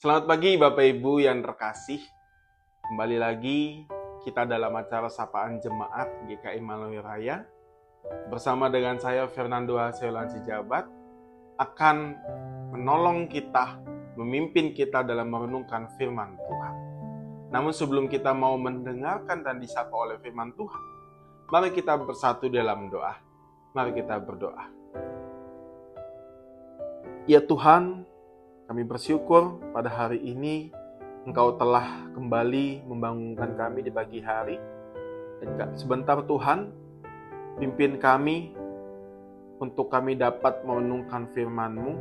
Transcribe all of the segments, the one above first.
Selamat pagi Bapak Ibu yang terkasih. Kembali lagi kita dalam acara Sapaan Jemaat GKI Malawi Raya. Bersama dengan saya Fernando Haselan Sijabat akan menolong kita, memimpin kita dalam merenungkan firman Tuhan. Namun sebelum kita mau mendengarkan dan disapa oleh firman Tuhan, mari kita bersatu dalam doa. Mari kita berdoa. Ya Tuhan, kami bersyukur pada hari ini Engkau telah kembali membangunkan kami di pagi hari. Dan sebentar Tuhan, pimpin kami untuk kami dapat merenungkan firman-Mu,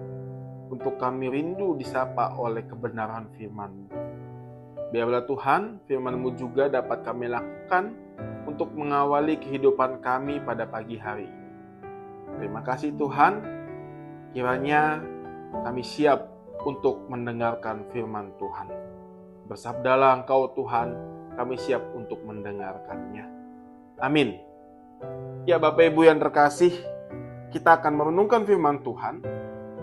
untuk kami rindu disapa oleh kebenaran firman-Mu. Biarlah Tuhan, firman-Mu juga dapat kami lakukan untuk mengawali kehidupan kami pada pagi hari ini. Terima kasih Tuhan, kiranya kami siap untuk mendengarkan firman Tuhan. Bersabdalah Engkau Tuhan, kami siap untuk mendengarkannya. Amin. Ya Bapak Ibu yang terkasih, kita akan merenungkan firman Tuhan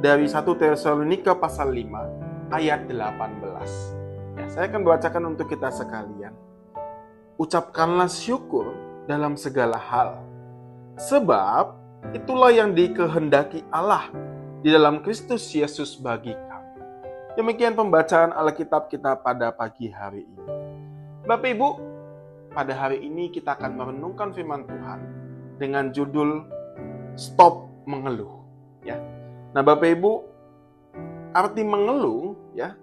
dari 1 Tesalonika pasal 5 ayat 18. Ya, saya akan bacakan untuk kita sekalian. Ucapkanlah syukur dalam segala hal, sebab itulah yang dikehendaki Allah di dalam Kristus Yesus bagi kami. Demikian pembacaan Alkitab kita pada pagi hari ini. Bapak Ibu, pada hari ini kita akan merenungkan firman Tuhan dengan judul Stop Mengeluh. Ya. Nah Bapak Ibu, arti mengeluh, ya,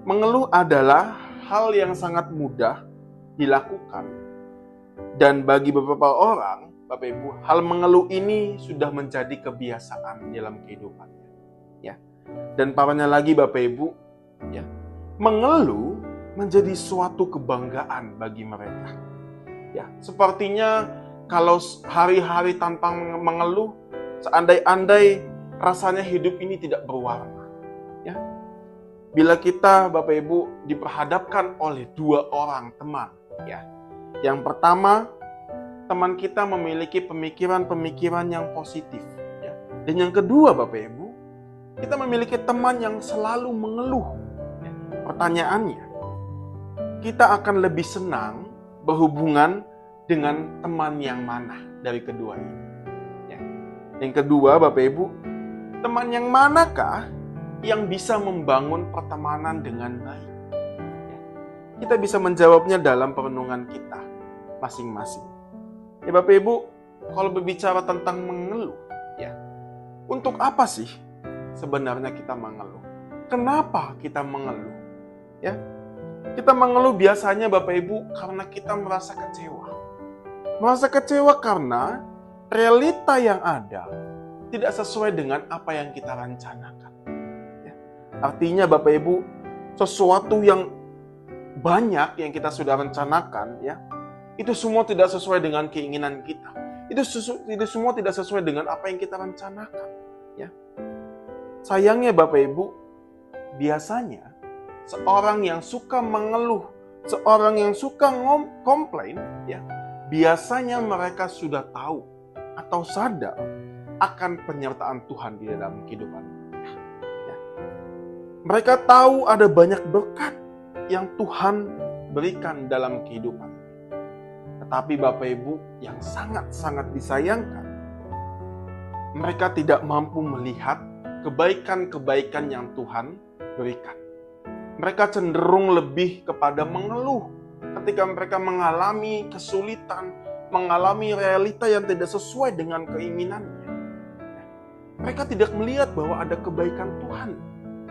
mengeluh adalah hal yang sangat mudah dilakukan. Dan bagi beberapa orang, Bapak Ibu, hal mengeluh ini sudah menjadi kebiasaan dalam kehidupannya. Ya. Dan parahnya lagi Bapak Ibu, ya, mengeluh menjadi suatu kebanggaan bagi mereka. Ya, sepertinya kalau hari-hari tanpa mengeluh, seandai-andai rasanya hidup ini tidak berwarna. Ya. Bila kita Bapak Ibu diperhadapkan oleh dua orang teman, ya. Yang pertama, teman kita memiliki pemikiran-pemikiran yang positif, ya. Dan yang kedua Bapak Ibu, kita memiliki teman yang selalu mengeluh. Ya. Pertanyaannya, kita akan lebih senang berhubungan dengan teman yang mana dari kedua ini? Ya. Yang kedua Bapak Ibu, teman yang manakah yang bisa membangun pertemanan dengan baik? Ya. Kita bisa menjawabnya dalam perenungan kita masing-masing. Ya Bapak Ibu, kalau berbicara tentang mengeluh, ya, untuk apa sih sebenarnya kita mengeluh? Kenapa kita mengeluh? Ya, kita mengeluh biasanya Bapak Ibu karena kita merasa kecewa. Merasa kecewa karena realita yang ada tidak sesuai dengan apa yang kita rencanakan. Ya. Artinya Bapak Ibu, sesuatu yang banyak yang kita sudah rencanakan, ya, itu semua tidak sesuai dengan keinginan kita. Itu semua tidak sesuai dengan apa yang kita rencanakan. Ya. Sayangnya Bapak Ibu, biasanya seorang yang suka mengeluh, seorang yang suka komplain, ya, biasanya mereka sudah tahu atau sadar akan penyertaan Tuhan di dalam kehidupan mereka. Ya. Mereka tahu ada banyak berkat yang Tuhan berikan dalam kehidupan. Tetapi Bapak Ibu, yang sangat-sangat disayangkan, mereka tidak mampu melihat kebaikan-kebaikan yang Tuhan berikan. Mereka cenderung lebih kepada mengeluh ketika mereka mengalami kesulitan, mengalami realita yang tidak sesuai dengan keinginannya. Mereka tidak melihat bahwa ada kebaikan Tuhan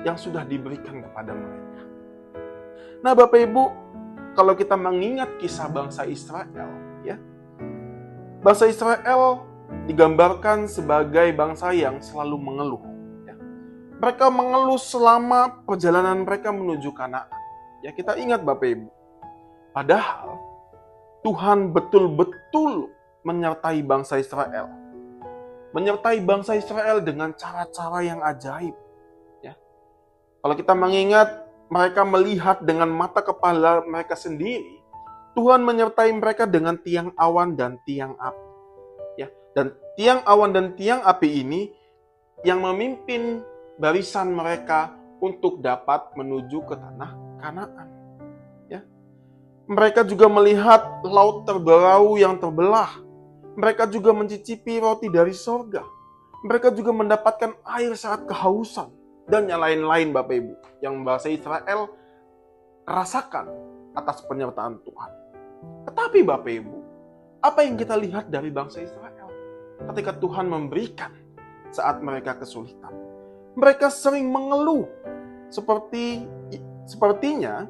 yang sudah diberikan kepada mereka. Nah Bapak Ibu, kalau kita mengingat kisah bangsa Israel, ya, bangsa Israel digambarkan sebagai bangsa yang selalu mengeluh. Mereka mengeluh selama perjalanan mereka menuju Kanaan. Ya, kita ingat Bapak Ibu. Padahal Tuhan betul-betul menyertai bangsa Israel. Menyertai bangsa Israel dengan cara-cara yang ajaib. Ya. Kalau kita mengingat, mereka melihat dengan mata kepala mereka sendiri, Tuhan menyertai mereka dengan tiang awan dan tiang api. Ya. Dan tiang awan dan tiang api ini yang memimpin barisan mereka untuk dapat menuju ke tanah Kanaan. Ya. Mereka juga melihat laut terberau yang terbelah. Mereka juga mencicipi roti dari sorga. Mereka juga mendapatkan air saat kehausan. Dan yang lain-lain Bapak Ibu, yang bangsa Israel rasakan atas penyertaan Tuhan. Tetapi Bapak Ibu, apa yang kita lihat dari bangsa Israel ketika Tuhan memberikan saat mereka kesulitan? Mereka sering mengeluh. Sepertinya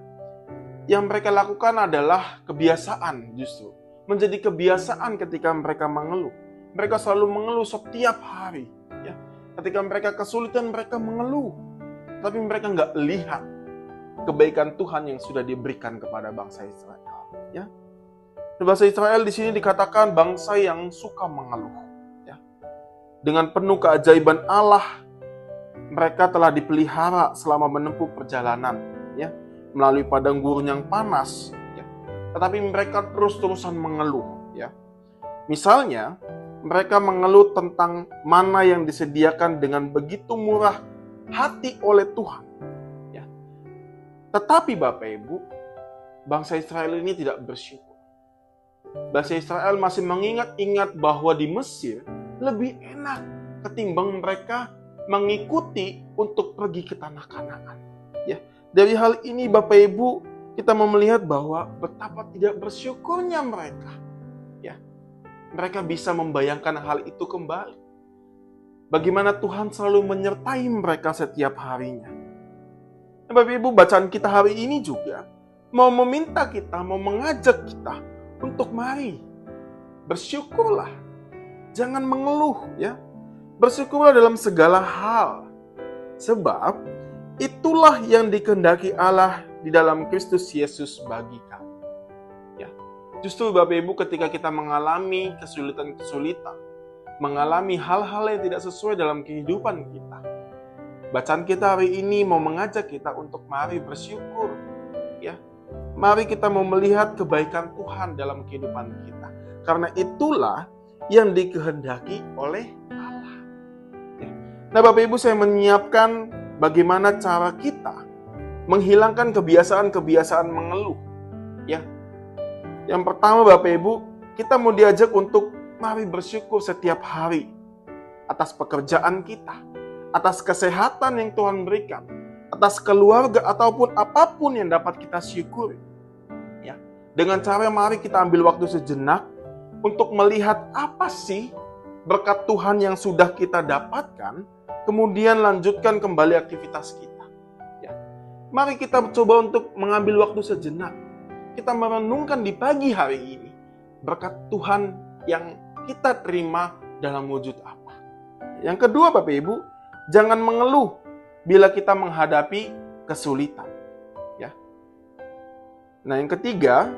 yang mereka lakukan adalah kebiasaan justru. Menjadi kebiasaan ketika mereka mengeluh. Mereka selalu mengeluh setiap hari. Ya. Ketika mereka kesulitan, mereka mengeluh. Tapi mereka nggak lihat kebaikan Tuhan yang sudah diberikan kepada bangsa Israel. Ya. Bangsa Israel di sini dikatakan bangsa yang suka mengeluh. Ya. Dengan penuh keajaiban Allah, mereka telah dipelihara selama menempuh perjalanan, ya, melalui padang gurun yang panas. Ya. Tetapi mereka terus-terusan mengeluh. Ya. Misalnya, mereka mengeluh tentang mana yang disediakan dengan begitu murah hati oleh Tuhan. Ya. Tetapi Bapak Ibu, bangsa Israel ini tidak bersyukur. Bangsa Israel masih mengingat-ingat bahwa di Mesir lebih enak ketimbang mereka mengikuti untuk pergi ke tanah Kanaan. Ya, dari hal ini Bapak Ibu, kita mau melihat bahwa betapa tidak bersyukurnya mereka. Ya, mereka bisa membayangkan hal itu kembali. Bagaimana Tuhan selalu menyertai mereka setiap harinya. Bapak Ibu, bacaan kita hari ini juga mau meminta kita, mau mengajak kita untuk mari bersyukurlah. Jangan mengeluh, ya. Bersyukurlah dalam segala hal. Sebab itulah yang dikehendaki Allah di dalam Kristus Yesus bagi kami. Ya. Justru Bapak Ibu, ketika kita mengalami kesulitan-kesulitan, mengalami hal-hal yang tidak sesuai dalam kehidupan kita, bacaan kita hari ini mau mengajak kita untuk mari bersyukur. Ya. Mari kita mau melihat kebaikan Tuhan dalam kehidupan kita. Karena itulah yang dikehendaki oleh Allah. Nah Bapak Ibu, saya menyiapkan bagaimana cara kita menghilangkan kebiasaan-kebiasaan mengeluh. Ya. Yang pertama Bapak Ibu, kita mau diajak untuk mari bersyukur setiap hari atas pekerjaan kita, atas kesehatan yang Tuhan berikan, atas keluarga ataupun apapun yang dapat kita syukuri. Ya. Dengan cara mari kita ambil waktu sejenak untuk melihat apa sih berkat Tuhan yang sudah kita dapatkan, kemudian lanjutkan kembali aktivitas kita. Ya. Mari kita coba untuk mengambil waktu sejenak. Kita merenungkan di pagi hari ini berkat Tuhan yang kita terima dalam wujud apa. Yang kedua Bapak Ibu, jangan mengeluh bila kita menghadapi kesulitan. Ya. Nah yang ketiga,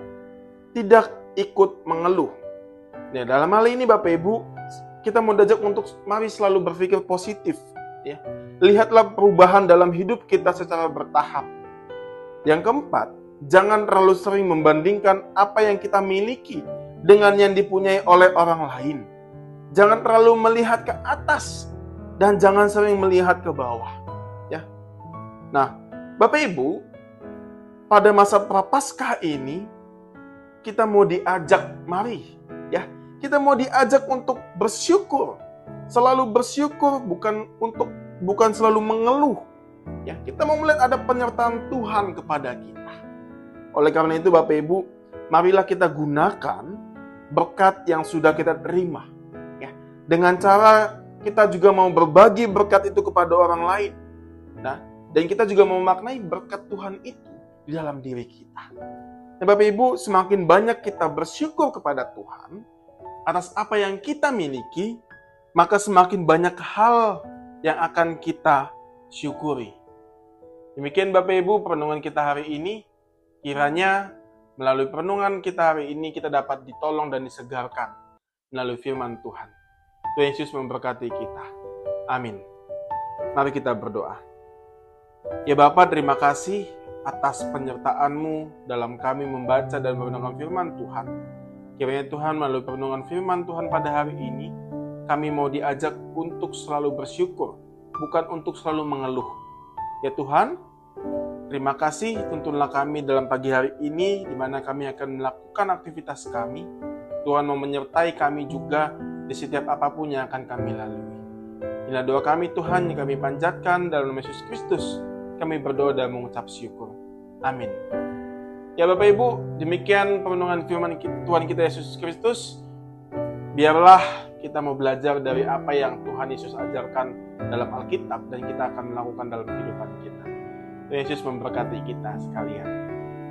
tidak ikut mengeluh. Nah, dalam hal ini Bapak Ibu, kita mau diajak untuk mari selalu berpikir positif. Ya. Lihatlah perubahan dalam hidup kita secara bertahap. Yang keempat, jangan terlalu sering membandingkan apa yang kita miliki dengan yang dipunyai oleh orang lain. Jangan terlalu melihat ke atas dan jangan sering melihat ke bawah. Ya. Nah, Bapak Ibu, pada masa Prapaskah ini kita mau diajak mari, ya. Kita mau diajak untuk bersyukur. Selalu bersyukur, bukan selalu mengeluh. Ya, kita mau melihat ada penyertaan Tuhan kepada kita. Oleh karena itu Bapak Ibu, marilah kita gunakan berkat yang sudah kita terima. Ya, dengan cara kita juga mau berbagi berkat itu kepada orang lain. Nah, dan kita juga mau memaknai berkat Tuhan itu di dalam diri kita. Nah, Bapak Ibu, semakin banyak kita bersyukur kepada Tuhan atas apa yang kita miliki, maka semakin banyak hal yang akan kita syukuri. Demikian Bapak Ibu perenungan kita hari ini. Kiranya melalui perenungan kita hari ini kita dapat ditolong dan disegarkan melalui firman Tuhan. Tuhan Yesus memberkati kita. Amin. Mari kita berdoa. Ya Bapa, terima kasih atas penyertaan-Mu dalam kami membaca dan merenungkan firman Tuhan. Kiranya Tuhan melalui perenungan firman Tuhan pada hari ini, kami mau diajak untuk selalu bersyukur, bukan untuk selalu mengeluh. Ya Tuhan, terima kasih tuntunlah kami dalam pagi hari ini, di mana kami akan melakukan aktivitas kami. Tuhan mau menyertai kami juga di setiap apapun yang akan kami lalui. Inilah doa kami Tuhan yang kami panjatkan dalam nama Yesus Kristus. Kami berdoa dan mengucap syukur. Amin. Ya Bapak Ibu, demikian perenungan firman Tuhan kita Yesus Kristus. Biarlah kita mau belajar dari apa yang Tuhan Yesus ajarkan dalam Alkitab dan kita akan melakukan dalam kehidupan kita. Tuhan Yesus memberkati kita sekalian.